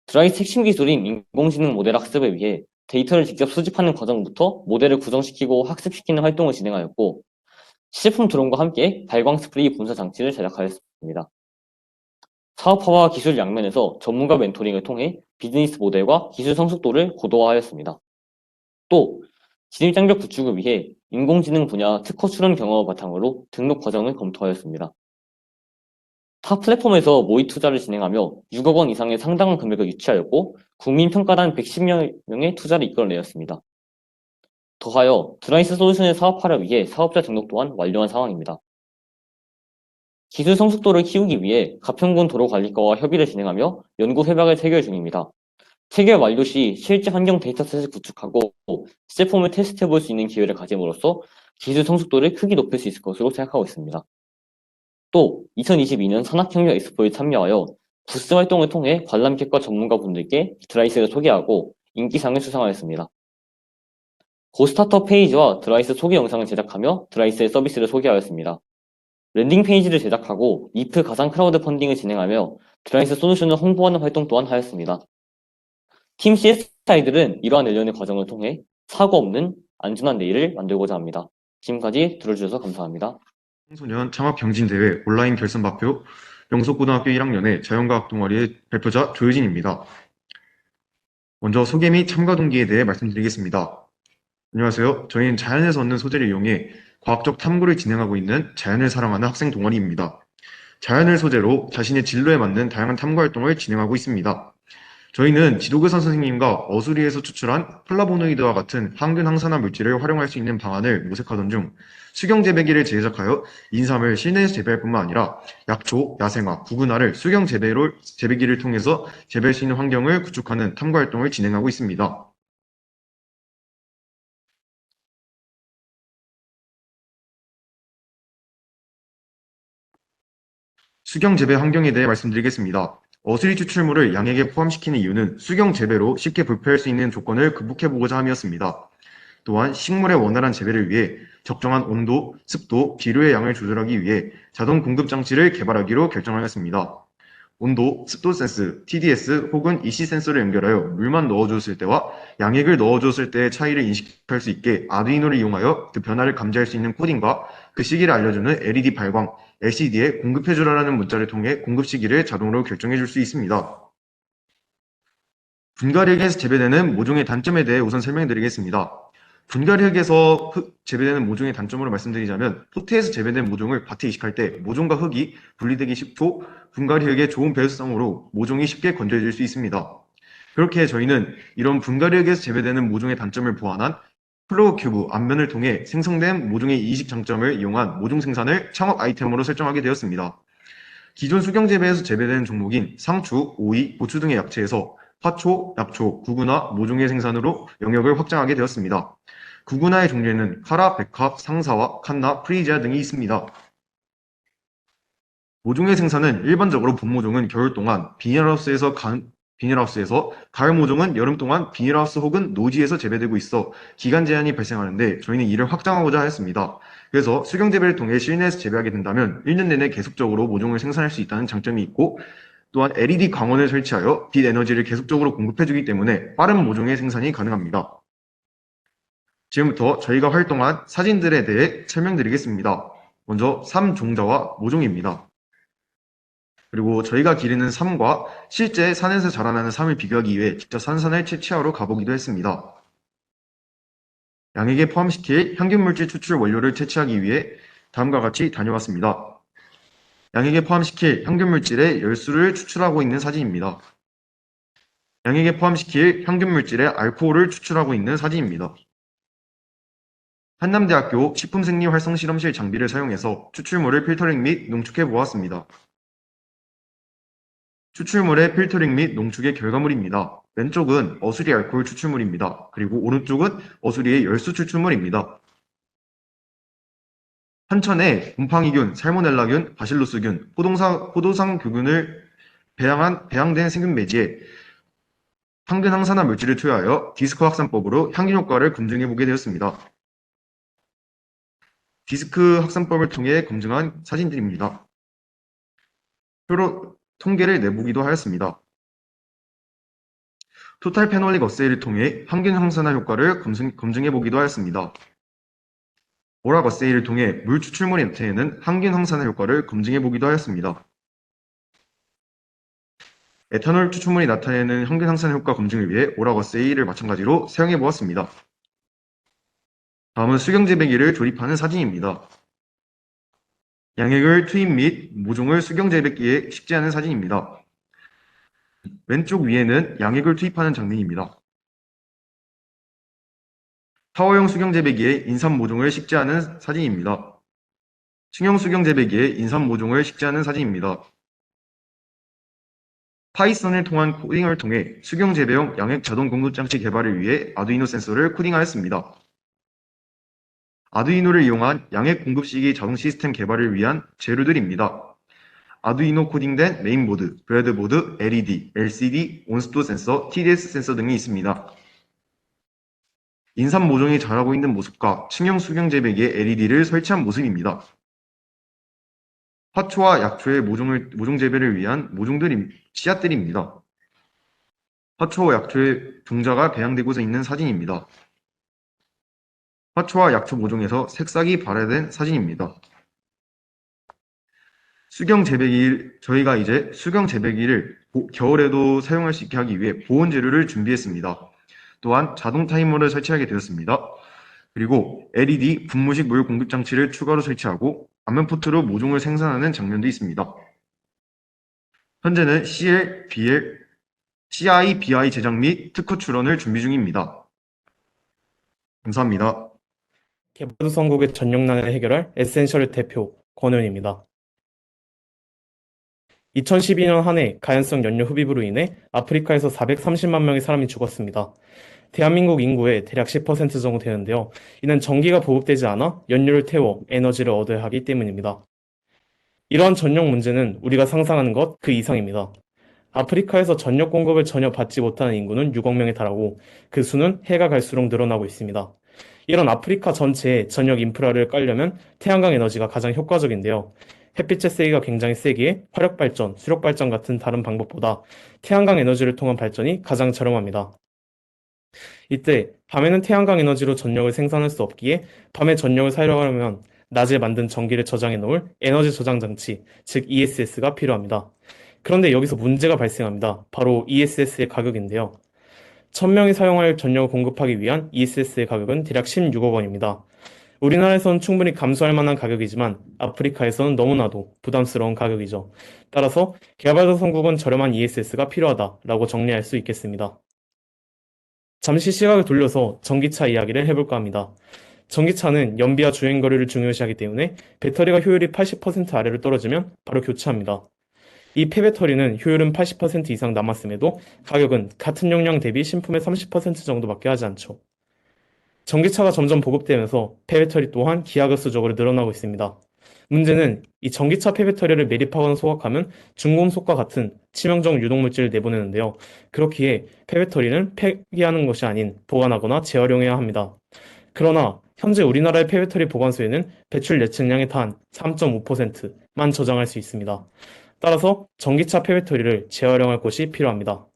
드라이스 핵심 기술인 인공지능 모델 학습을 위해 데이터를 직접 수집하는 과정부터 모델을 구성시키고 학습시키는 활동을 진행하였고 시제품 드론과 함께 발광 스프레이 분사 장치를 제작하였습니다. 사업화와 기술 양면에서 전문가 멘토링을 통해 비즈니스 모델과 기술 성숙도를 고도화하였습니다. 또 진입 장벽 구축을 위해 인공지능 분야 특허 출원 경험을 바탕으로 등록 과정을 검토하였습니다. 타 플랫폼에서 모의 투자를 진행하며 6억 원 이상의 상당한 금액을 유치하였고 국민평가단 110명의 투자를 이끌어내었습니다. 더하여 드라이스 솔루션의 사업화를 위해 사업자 등록 또한 완료한 상황입니다. 기술 성숙도를 키우기 위해 가평군 도로관리과와 협의를 진행하며 연구 협약을 체결 중입니다. 체결 완료 시 실제 환경 데이터셋을 구축하고 시제품을 테스트해 볼 수 있는 기회를 가짐으로써 기술 성숙도를 크게 높일 수 있을 것으로 생각하고 있습니다. 또 2022년 산학협력 엑스포에 참여하여 부스 활동을 통해 관람객과 전문가분들께 드라이스를 소개하고 인기상을 수상하였습니다. 고스타터 페이지와 드라이스 소개 영상을 제작하며 드라이스의 서비스를 소개하였습니다. 랜딩 페이지를 제작하고 이프 가상 크라우드 펀딩을 진행하며 드라이스 솔루션을 홍보하는 활동 또한 하였습니다. 팀 CSI들은 이러한 일련의 과정을 통해 사고 없는 안전한 내일을 만들고자 합니다. 지금까지 들어주셔서 감사합니다. 청소년 창업경진대회 온라인 결선 발표 영석고등학교 1학년의 자연과학 동아리의 발표자 조효진입니다. 먼저 소개 및 참가 동기에 대해 말씀드리겠습니다. 안녕하세요. 저희는 자연에서 얻는 소재를 이용해 과학적 탐구를 진행하고 있는 자연을 사랑하는 학생 동아리입니다. 자연을 소재로 자신의 진로에 맞는 다양한 탐구 활동을 진행하고 있습니다. 저희는 지도교사 선생님과 어수리에서 추출한 플라보노이드와 같은 항균 항산화 물질을 활용할 수 있는 방안을 모색하던 중 수경 재배기를 제작하여 인삼을 실내에서 재배할 뿐만 아니라 약초, 야생화, 구근화를 수경 재배기를 통해서 재배할 수 있는 환경을 구축하는 탐구 활동을 진행하고 있습니다. 수경 재배 환경에 대해 말씀드리겠습니다. 어수리 추출물을 양액에 포함시키는 이유는 수경 재배로 쉽게 불패할 수 있는 조건을 극복해보고자 함이었습니다. 또한 식물의 원활한 재배를 위해 적정한 온도, 습도, 비료의 양을 조절하기 위해 자동 공급 장치를 개발하기로 결정하였습니다. 온도, 습도 센스, TDS 혹은 EC 센서를 연결하여 물만 넣어주었을 때와 양액을 넣어주었을 때의 차이를 인식할 수 있게 아두이노를 이용하여 그 변화를 감지할 수 있는 코딩과 그 시기를 알려주는 LED 발광, LCD에 공급해주라는 문자를 통해 공급 시기를 자동으로 결정해줄 수 있습니다. 분갈이에서 재배되는 모종의 단점에 대해 우선 설명드리겠습니다. 분갈이에서 재배되는 모종의 단점으로 말씀드리자면 포트에서 재배된 모종을 밭에 이식할 때 모종과 흙이 분리되기 쉽고 분갈이흙의 좋은 배수성으로 모종이 쉽게 건조해질 수 있습니다. 그렇게 저희는 이런 분갈이에서 재배되는 모종의 단점을 보완한 플로우 큐브 앞면을 통해 생성된 모종의 이식 장점을 이용한 모종 생산을 창업 아이템으로 설정하게 되었습니다. 기존 수경 재배에서 재배되는 종목인 상추, 오이, 고추 등의 약채에서 화초, 약초, 구근화, 모종의 생산으로 영역을 확장하게 되었습니다. 구근화의 종류에는 카라, 백합, 상사화, 칸나, 프리지아 등이 있습니다. 모종의 생산은 일반적으로 본 모종은 겨울 동안 비닐하우스에서 가을 모종은 여름 동안 비닐하우스 혹은 노지에서 재배되고 있어 기간 제한이 발생하는데 저희는 이를 확장하고자 하였습니다. 그래서 수경 재배를 통해 실내에서 재배하게 된다면 1년 내내 계속적으로 모종을 생산할 수 있다는 장점이 있고 또한 LED 광원을 설치하여 빛 에너지를 계속적으로 공급해주기 때문에 빠른 모종의 생산이 가능합니다. 지금부터 저희가 활동한 사진들에 대해 설명드리겠습니다. 먼저 삼종자와 모종입니다. 그리고 저희가 기르는 삼과 실제 산에서 자라나는 삼을 비교하기 위해 직접 산산을 채취하러 가보기도 했습니다. 양액에 포함시킬 향균물질 추출 원료를 채취하기 위해 다음과 같이 다녀왔습니다. 양액에 포함시킬 향균물질의 열수를 추출하고 있는 사진입니다. 양액에 포함시킬 향균물질의 알코올을 추출하고 있는 사진입니다. 한남대학교 식품생리 활성실험실 장비를 사용해서 추출물을 필터링 및 농축해 보았습니다. 추출물의 필터링 및 농축의 결과물입니다. 왼쪽은 어수리 알코올 추출물입니다. 그리고 오른쪽은 어수리의 열수 추출물입니다. 한천에 곰팡이균, 살모넬라균, 바실루스균, 포도상균을 배양된 세균 매지에 항균 항산화 물질을 투여하여 디스크 확산법으로 향균 효과를 검증해 보게 되었습니다. 디스크 확산법을 통해 검증한 사진들입니다. 표로 통계를 내보기도 하였습니다. 토탈 페놀릭 어세이를 통해 항균 항산화 효과를 검증해 보기도 하였습니다. 오락 어세이를 통해 물 추출물이 나타내는 항균 항산화 효과를 검증해 보기도 하였습니다. 에탄올 추출물이 나타내는 항균 항산화 효과 검증을 위해 오락 어세이를 마찬가지로 사용해 보았습니다. 다음은 수경 재배기를 조립하는 사진입니다. 양액을 투입 및 모종을 수경 재배기에 식재하는 사진입니다. 왼쪽 위에는 양액을 투입하는 장면입니다. 타워형 수경 재배기에 인삼 모종을 식재하는 사진입니다. 층형 수경 재배기에 인삼 모종을 식재하는 사진입니다. 파이썬을 통한 코딩을 통해 수경 재배용 양액 자동 공급 장치 개발을 위해 아두이노 센서를 코딩하였습니다. 아두이노를 이용한 양액 공급 시기 자동 시스템 개발을 위한 재료들입니다. 아두이노 코딩된 메인보드, 브레드보드, LED, LCD, 온습도 센서, TDS 센서 등이 있습니다. 인삼 모종이 자라고 있는 모습과 층형 수경 재배기에 LED를 설치한 모습입니다. 화초와 약초의 모종 재배를 위한 씨앗들입니다. 화초와 약초의 종자가 배양되고자 있는 사진입니다. 화초와 약초 모종에서 색싹이 발화된 사진입니다. 저희가 이제 수경 재배기를 겨울에도 사용할 수 있게 하기 위해 보온 재료를 준비했습니다. 또한 자동 타이머를 설치하게 되었습니다. 그리고 LED 분무식 물 공급 장치를 추가로 설치하고 안면 포트로 모종을 생산하는 장면도 있습니다. 현재는 CI/BI 제작 및 특허 출원을 준비 중입니다. 감사합니다. 개발도상국의 전력난을 해결할 에센셜 대표 권은입니다. 2012년 한 해 가연성 연료 흡입으로 인해 아프리카에서 430만 명의 사람이 죽었습니다. 대한민국 인구의 대략 10% 정도 되는데요. 이는 전기가 보급되지 않아 연료를 태워 에너지를 얻어야 하기 때문입니다. 이러한 전력 문제는 우리가 상상하는 것 그 이상입니다. 아프리카에서 전력 공급을 전혀 받지 못하는 인구는 6억 명에 달하고 그 수는 해가 갈수록 늘어나고 있습니다. 이런 아프리카 전체에 전력 인프라를 깔려면 태양광 에너지가 가장 효과적인데요. 햇빛의 세기가 굉장히 세기에 화력발전, 수력발전 같은 다른 방법보다 태양광 에너지를 통한 발전이 가장 저렴합니다. 이때 밤에는 태양광 에너지로 전력을 생산할 수 없기에 밤에 전력을 사용하려면 낮에 만든 전기를 저장해 놓을 에너지 저장 장치, 즉 ESS가 필요합니다. 그런데 여기서 문제가 발생합니다. 바로 ESS의 가격인데요. 1000명이 사용할 전력을 공급하기 위한 ESS의 가격은 대략 16억 원입니다. 우리나라에서는 충분히 감수할 만한 가격이지만 아프리카에서는 너무나도 부담스러운 가격이죠. 따라서 개발도상국은 저렴한 ESS가 필요하다라고 정리할 수 있겠습니다. 잠시 시각을 돌려서 전기차 이야기를 해볼까 합니다. 전기차는 연비와 주행거리를 중요시하기 때문에 배터리가 효율이 80% 아래로 떨어지면 바로 교체합니다. 이 폐배터리는 효율은 80% 이상 남았음에도 가격은 같은 용량 대비 신품의 30% 정도밖에 하지 않죠. 전기차가 점점 보급되면서 폐배터리 또한 기하급수적으로 늘어나고 있습니다. 문제는 이 전기차 폐배터리를 매립하거나 소각하면 중금속과 같은 치명적 유독물질을 내보내는데요. 그렇기에 폐배터리는 폐기하는 것이 아닌 보관하거나 재활용해야 합니다. 그러나 현재 우리나라의 폐배터리 보관소에는 배출 예측량의 단 3.5%만 저장할 수 있습니다. 따라서 전기차 폐배터리를 재활용할 곳이 필요합니다.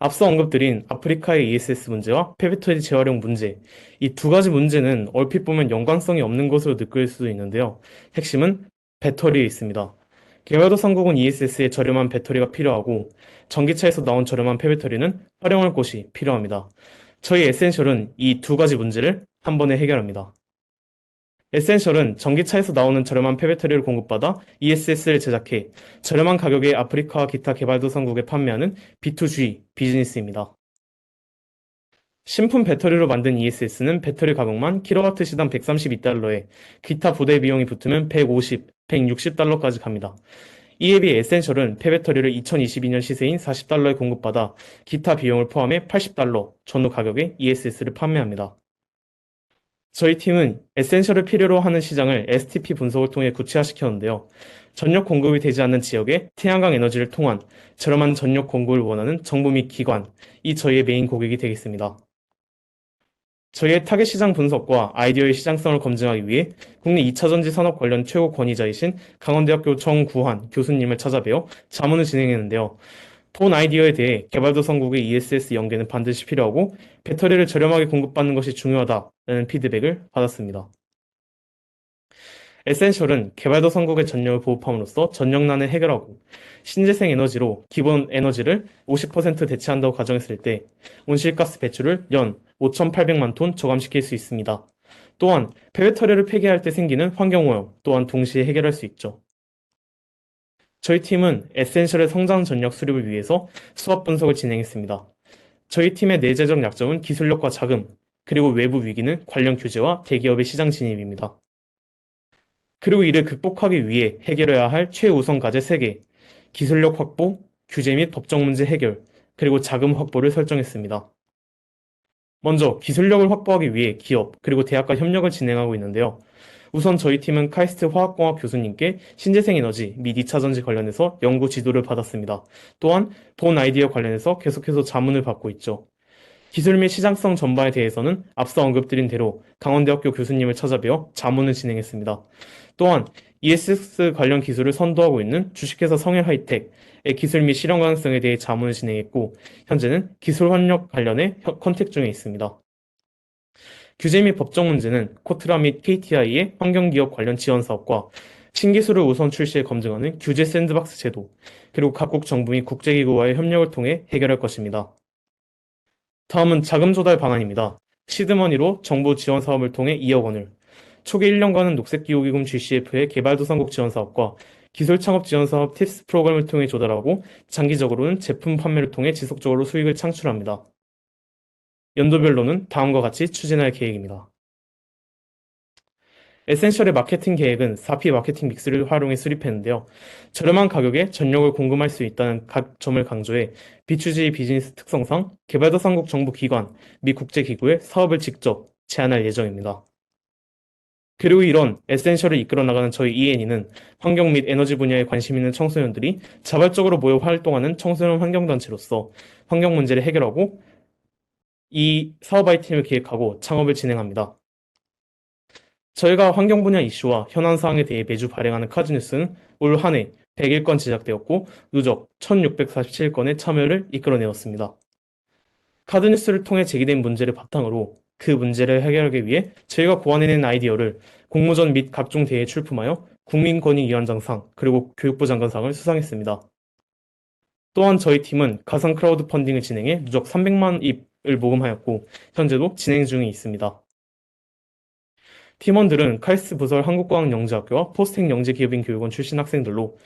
앞서 언급드린 아프리카의 ESS 문제와 폐배터리 재활용 문제, 이 두 가지 문제는 얼핏 보면 연관성이 없는 것으로 느낄 수도 있는데요. 핵심은 배터리에 있습니다. 개발도상국은 ESS에 저렴한 배터리가 필요하고 전기차에서 나온 저렴한 폐배터리는 활용할 곳이 필요합니다. 저희 에센셜은 이 두 가지 문제를 한 번에 해결합니다. 에센셜은 전기차에서 나오는 저렴한 폐배터리를 공급받아 ESS를 제작해 저렴한 가격에 아프리카와 기타 개발도상국에 판매하는 B2G 비즈니스입니다. 신품 배터리로 만든 ESS는 배터리 가격만 킬로와트 시당 132달러에 기타 부대 비용이 붙으면 150, 160달러까지 갑니다. 이에 비해 에센셜은 폐배터리를 2022년 시세인 40달러에 공급받아 기타 비용을 포함해 80달러 전후 가격에 ESS를 판매합니다. 저희 팀은 에센셜을 필요로 하는 시장을 STP 분석을 통해 구체화시켰는데요. 전력 공급이 되지 않는 지역에 태양광 에너지를 통한 저렴한 전력 공급을 원하는 정부 및 기관, 이 저희의 메인 고객이 되겠습니다. 저희의 타겟 시장 분석과 아이디어의 시장성을 검증하기 위해 국내 2차전지 산업 관련 최고 권위자이신 강원대학교 정구환 교수님을 찾아뵈어 자문을 진행했는데요. 본 아이디어에 대해 개발도상국의 ESS 연계는 반드시 필요하고 배터리를 저렴하게 공급받는 것이 중요하다는 피드백을 받았습니다. 에센셜은 개발도상국의 전력을 보급함으로써 전력난을 해결하고 신재생 에너지로 기본 에너지를 50% 대체한다고 가정했을 때 온실가스 배출을 연 5,800만 톤 저감시킬 수 있습니다. 또한 폐배터리를 폐기할 때 생기는 환경오염 또한 동시에 해결할 수 있죠. 저희 팀은 에센셜의 성장 전략 수립을 위해서 수업 분석을 진행했습니다. 저희 팀의 내재적 약점은 기술력과 자금, 그리고 외부 위기는 관련 규제와 대기업의 시장 진입입니다. 그리고 이를 극복하기 위해 해결해야 할 최우선 과제 3개, 기술력 확보, 규제 및 법적 문제 해결, 그리고 자금 확보를 설정했습니다. 먼저 기술력을 확보하기 위해 기업, 그리고 대학과 협력을 진행하고 있는데요. 우선 저희 팀은 카이스트 화학공학 교수님께 신재생 에너지 및 2차전지 관련해서 연구 지도를 받았습니다. 또한 본 아이디어 관련해서 계속해서 자문을 받고 있죠. 기술 및 시장성 전반에 대해서는 앞서 언급드린 대로 강원대학교 교수님을 찾아뵈어 자문을 진행했습니다. 또한 ESS 관련 기술을 선도하고 있는 주식회사 성일하이텍의 기술 및 실현 가능성에 대해 자문을 진행했고 현재는 기술 협력 관련해 컨택 중에 있습니다. 규제 및 법적 문제는 코트라 및 KTI의 환경기업 관련 지원 사업과 신기술을 우선 출시해 검증하는 규제 샌드박스 제도, 그리고 각국 정부 및 국제기구와의 협력을 통해 해결할 것입니다. 다음은 자금 조달 방안입니다. 시드머니로 정부 지원 사업을 통해 2억 원을, 초기 1년간은 녹색기후기금 GCF의 개발도상국 지원 사업과 기술 창업 지원 사업 팁스 프로그램을 통해 조달하고 장기적으로는 제품 판매를 통해 지속적으로 수익을 창출합니다. 연도별로는 다음과 같이 추진할 계획입니다. 에센셜의 마케팅 계획은 4P 마케팅 믹스를 활용해 수립했는데요. 저렴한 가격에 전력을 공급할 수 있다는 각 점을 강조해 B2G 비즈니스 특성상 개발도상국 정부 기관 및 국제기구에 사업을 직접 제안할 예정입니다. 그리고 이런 에센셜을 이끌어 나가는 저희 ENE는 환경 및 에너지 분야에 관심 있는 청소년들이 자발적으로 모여 활동하는 청소년 환경단체로서 환경 문제를 해결하고 이 사업 아이템을 기획하고 창업을 진행합니다. 저희가 환경 분야 이슈와 현안 사항에 대해 매주 발행하는 카드뉴스는 올 한 해 101건 제작되었고 누적 1647건의 참여를 이끌어내었습니다. 카드뉴스를 통해 제기된 문제를 바탕으로 그 문제를 해결하기 위해 저희가 고안해낸 아이디어를 공모전 및 각종 대회에 출품하여 국민권익위원장상 그리고 교육부 장관상을 수상했습니다. 또한 저희 팀은 가상 크라우드 펀딩을 진행해 누적 300만 입을 모금하였고 현재도 진행 중에 있습니다. 팀원들은 카이스트 부설 한국과학영재학교와 포스텍 영재기업인교육원 출신 학생들로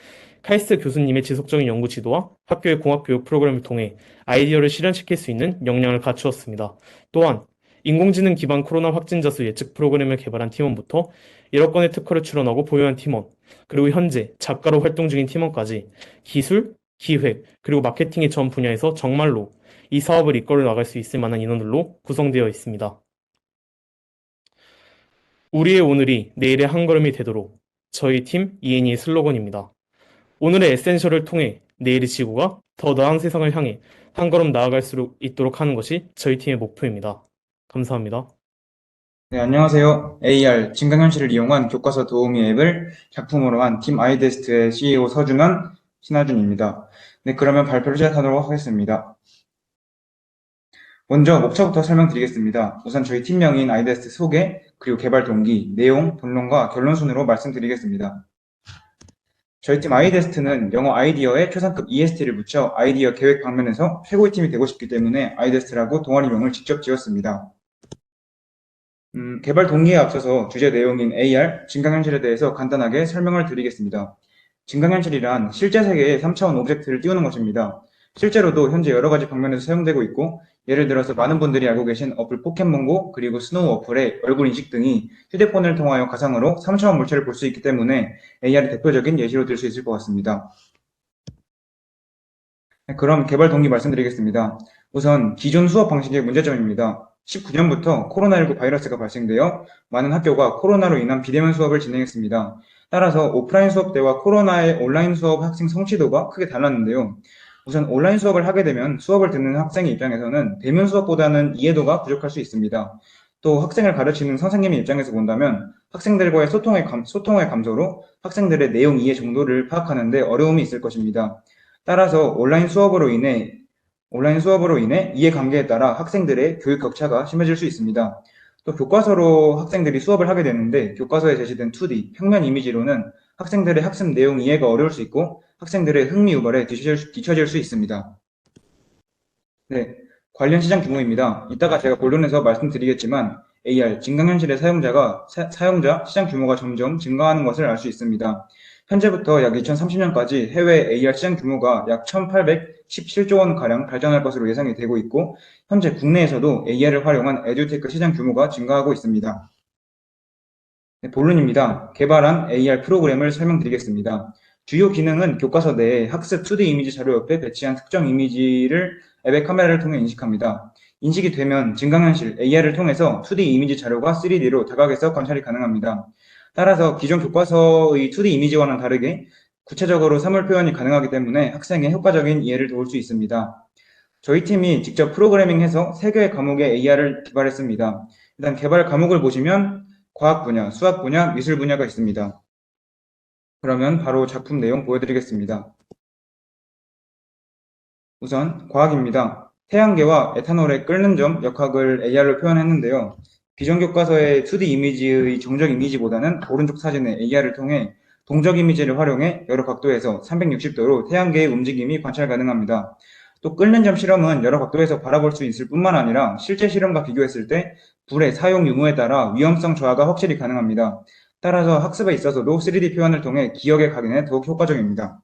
카이스트 교수님의 지속적인 연구 지도와 학교의 공학교육 프로그램을 통해 아이디어를 실현시킬 수 있는 역량을 갖추었습니다. 또한 인공지능 기반 코로나 확진자 수 예측 프로그램을 개발한 팀원부터 1억 건의 특허를 출원하고 보유한 팀원, 그리고 현재 작가로 활동 중인 팀원까지 기술, 기획, 그리고 마케팅의 전 분야에서 정말로 이 사업을 이끌어 나갈 수 있을 만한 인원들로 구성되어 있습니다. 우리의 오늘이 내일의 한 걸음이 되도록 저희 팀 ENE의 슬로건입니다. 오늘의 에센셜을 통해 내일의 지구가 더 나은 세상을 향해 한 걸음 나아갈 수 있도록 하는 것이 저희 팀의 목표입니다. 감사합니다. 네, 안녕하세요. AR, 증강현실을 이용한 교과서 도우미 앱을 작품으로 한 팀 아이데스트의 CEO 서준환, 신하준입니다. 네, 그러면 발표를 시작하도록 하겠습니다. 먼저 목차부터 설명드리겠습니다. 우선 저희 팀명인 아이데스트 소개, 그리고 개발 동기, 내용, 본론과 결론 순으로 말씀드리겠습니다. 저희 팀 아이데스트는 영어 아이디어에 최상급 EST를 붙여 아이디어 계획 방면에서 최고의 팀이 되고 싶기 때문에 아이데스트라고 동아리명을 직접 지었습니다. 개발 동기에 앞서서 주제 내용인 AR, 증강현실에 대해서 간단하게 설명을 드리겠습니다. 증강현실이란 실제 세계에 3차원 오브젝트를 띄우는 것입니다. 실제로도 현재 여러 가지 방면에서 사용되고 있고, 예를 들어서 많은 분들이 알고 계신 어플 포켓몬고, 그리고 스노우 어플의 얼굴 인식 등이 휴대폰을 통하여 가상으로 3차원 물체를 볼 수 있기 때문에 AR이 대표적인 예시로 들 수 있을 것 같습니다. 그럼 개발 동기 말씀드리겠습니다. 우선 기존 수업 방식의 문제점입니다. 19년부터 코로나19 바이러스가 발생되어 많은 학교가 코로나로 인한 비대면 수업을 진행했습니다. 따라서 오프라인 수업 때와 코로나의 온라인 수업 학생 성취도가 크게 달랐는데요. 우선 온라인 수업을 하게 되면 수업을 듣는 학생의 입장에서는 대면 수업보다는 이해도가 부족할 수 있습니다. 또 학생을 가르치는 선생님의 입장에서 본다면 학생들과의 소통의 감소로 학생들의 내용 이해 정도를 파악하는 데 어려움이 있을 것입니다. 따라서 온라인 수업으로 인해 이해관계에 따라 학생들의 교육 격차가 심해질 수 있습니다. 또 교과서로 학생들이 수업을 하게 되는데 교과서에 제시된 2D, 평면 이미지로는 학생들의 학습 내용 이해가 어려울 수 있고 학생들의 흥미 유발에 뒤처질 수 있습니다. 네, 관련 시장 규모입니다. 이따가 제가 본론에서 말씀드리겠지만 AR, 증강현실의 사용자 시장 규모가 점점 증가하는 것을 알 수 있습니다. 현재부터 약 2030년까지 해외 AR 시장 규모가 약 1,817조 원가량 발전할 것으로 예상이 되고 있고, 현재 국내에서도 AR을 활용한 에듀테크 시장 규모가 증가하고 있습니다. 네, 본론입니다. 개발한 AR 프로그램을 설명드리겠습니다. 주요 기능은 교과서 내에 학습 2D 이미지 자료 옆에 배치한 특정 이미지를 앱의 카메라를 통해 인식합니다. 인식이 되면 증강현실 AR을 통해서 2D 이미지 자료가 3D로 다각에서 관찰이 가능합니다. 따라서 기존 교과서의 2D 이미지와는 다르게 구체적으로 사물 표현이 가능하기 때문에 학생의 효과적인 이해를 도울 수 있습니다. 저희 팀이 직접 프로그래밍해서 3개의 과목의 AR을 개발했습니다. 일단 개발 과목을 보시면 과학 분야, 수학 분야, 미술 분야가 있습니다. 그러면 바로 작품 내용 보여드리겠습니다. 우선 과학입니다. 태양계와 에탄올의 끓는 점 역학을 AR로 표현했는데요. 기존 교과서의 2D 이미지의 정적 이미지보다는 오른쪽 사진의 AR을 통해 동적 이미지를 활용해 여러 각도에서 360도로 태양계의 움직임이 관찰 가능합니다. 또 끓는 점 실험은 여러 각도에서 바라볼 수 있을 뿐만 아니라 실제 실험과 비교했을 때 불의 사용 유무에 따라 위험성 저하가 확실히 가능합니다. 따라서 학습에 있어서도 3D 표현을 통해 기억의 각인에 더욱 효과적입니다.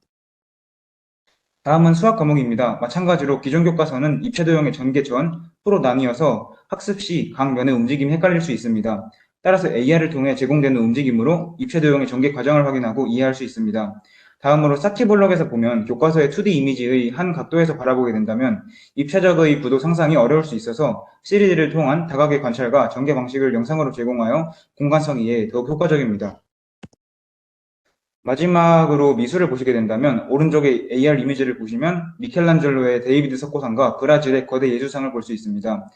다음은 수학 과목입니다. 마찬가지로 기존 교과서는 입체 도형의 전개 전, 후로 나뉘어서 학습 시 각 면의 움직임이 헷갈릴 수 있습니다. 따라서 AR을 통해 제공되는 움직임으로 입체 도형의 전개 과정을 확인하고 이해할 수 있습니다. 다음으로 사키블럭에서 보면 교과서의 2D 이미지의 한 각도에서 바라보게 된다면 입체적의 구도 상상이 어려울 수 있어서 3D를 통한 다각의 관찰과 전개 방식을 영상으로 제공하여 공간성 이해에 더욱 효과적입니다. 마지막으로 미술을 보시게 된다면 오른쪽에 AR 이미지를 보시면 미켈란젤로의 데이비드 석고상과 브라질의 거대 예술상을 볼 수 있습니다.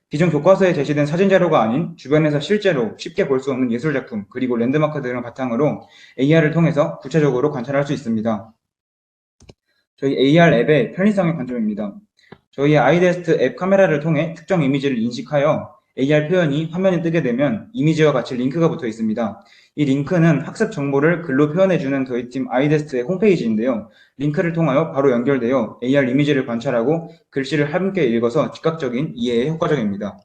기존 교과서에 제시된 사진 자료가 아닌 주변에서 실제로 쉽게 볼 수 없는 예술작품 그리고 랜드마크 등을 바탕으로 AR을 통해서 구체적으로 관찰할 수 있습니다. 저희 AR 앱의 편리성의 관점입니다. 저희 아이데스트 앱 카메라를 통해 특정 이미지를 인식하여 AR 표현이 화면에 뜨게 되면 이미지와 같이 링크가 붙어 있습니다. 이 링크는 학습 정보를 글로 표현해주는 저희 팀 아이데스트의 홈페이지인데요. 링크를 통하여 바로 연결되어 AR 이미지를 관찰하고 글씨를 함께 읽어서 즉각적인 이해에 효과적입니다.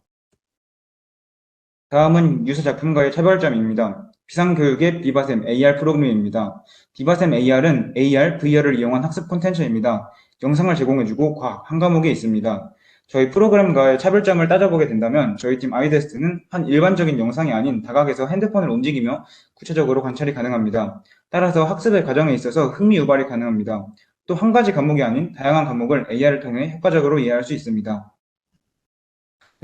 다음은 유사 작품과의 차별점입니다. 비상교육의 비바셈 AR 프로그램입니다. 비바셈 AR은 AR, VR을 이용한 학습 콘텐츠입니다. 영상을 제공해주고 과학 한 과목에 있습니다. 저희 프로그램과의 차별점을 따져보게 된다면 저희 팀 아이데스트는 한 일반적인 영상이 아닌 다각에서 핸드폰을 움직이며 구체적으로 관찰이 가능합니다. 따라서 학습의 과정에 있어서 흥미 유발이 가능합니다. 또 한 가지 과목이 아닌 다양한 과목을 AR을 통해 효과적으로 이해할 수 있습니다.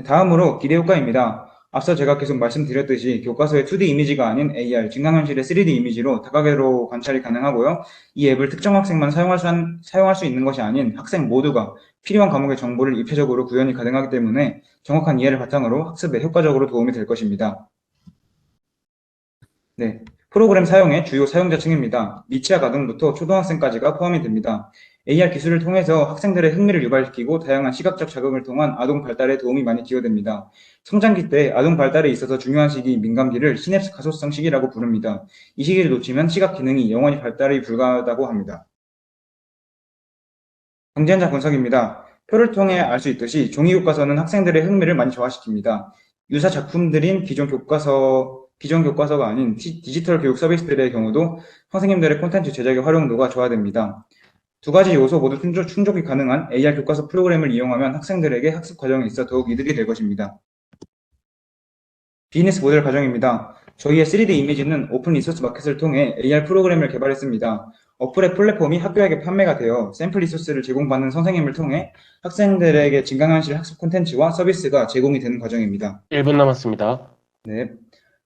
다음으로 기대 효과입니다. 앞서 제가 계속 말씀드렸듯이 교과서의 2D 이미지가 아닌 AR, 증강현실의 3D 이미지로 다각으로 관찰이 가능하고요. 이 앱을 특정 학생만 사용할 수 있는 것이 아닌 학생 모두가 필요한 과목의 정보를 입체적으로 구현이 가능하기 때문에 정확한 이해를 바탕으로 학습에 효과적으로 도움이 될 것입니다. 네, 프로그램 사용의 주요 사용자층입니다. 미취학 아동부터 초등학생까지가 포함이 됩니다. AR 기술을 통해서 학생들의 흥미를 유발시키고 다양한 시각적 자극을 통한 아동 발달에 도움이 많이 기여됩니다. 성장기 때 아동 발달에 있어서 중요한 시기 민감기를 시냅스 가소성 시기라고 부릅니다. 이 시기를 놓치면 시각 기능이 영원히 발달이 불가하다고 합니다. 경쟁자 분석입니다. 표를 통해 알 수 있듯이 종이 교과서는 학생들의 흥미를 많이 저하시킵니다. 유사 작품들인 기존 교과서가 아닌 디지털 교육 서비스들의 경우도 선생님들의 콘텐츠 제작의 활용도가 저하됩니다. 두 가지 요소 모두 충족이 가능한 AR 교과서 프로그램을 이용하면 학생들에게 학습 과정에 있어 더욱 이득이 될 것입니다. 비즈니스 모델 과정입니다. 저희의 3D 이미지는 오픈 리소스 마켓을 통해 AR 프로그램을 개발했습니다. 어플의 플랫폼이 학교에게 판매가 되어 샘플 리소스를 제공받는 선생님을 통해 학생들에게 증강현실 학습 콘텐츠와 서비스가 제공이 되는 과정입니다. 1분 남았습니다. 네.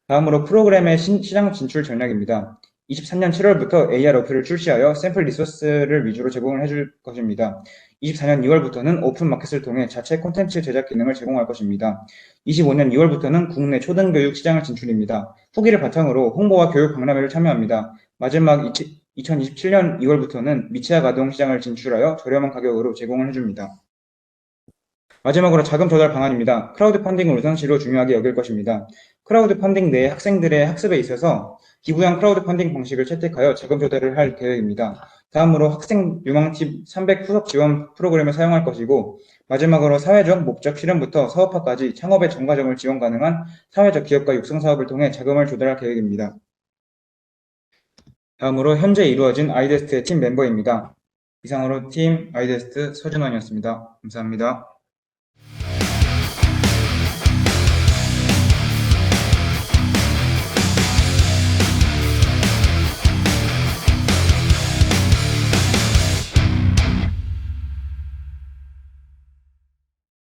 다음으로 프로그램의 시장 진출 전략입니다. 23년 7월부터 AR 어플을 출시하여 샘플 리소스를 위주로 제공을 해줄 것입니다. 24년 2월부터는 오픈 마켓을 통해 자체 콘텐츠 제작 기능을 제공할 것입니다. 25년 2월부터는 국내 초등교육 시장을 진출입니다. 후기를 바탕으로 홍보와 교육 박람회를 참여합니다. 마지막 2027년 2월부터는 미취학 아동 시장을 진출하여 저렴한 가격으로 제공을 해줍니다. 마지막으로 자금 조달 방안입니다. 크라우드 펀딩을 우선시로 중요하게 여길 것입니다. 크라우드 펀딩 내 학생들의 학습에 있어서 기부형 크라우드 펀딩 방식을 채택하여 자금 조달을 할 계획입니다. 다음으로 학생 유망팀 300 후속 지원 프로그램을 사용할 것이고 마지막으로 사회적 목적 실현부터 사업화까지 창업의 전 과정을 지원 가능한 사회적 기업가 육성 사업을 통해 자금을 조달할 계획입니다. 다음으로 현재 이루어진 아이데스트의 팀 멤버입니다. 이상으로 팀 아이데스트 서준원이었습니다. 감사합니다.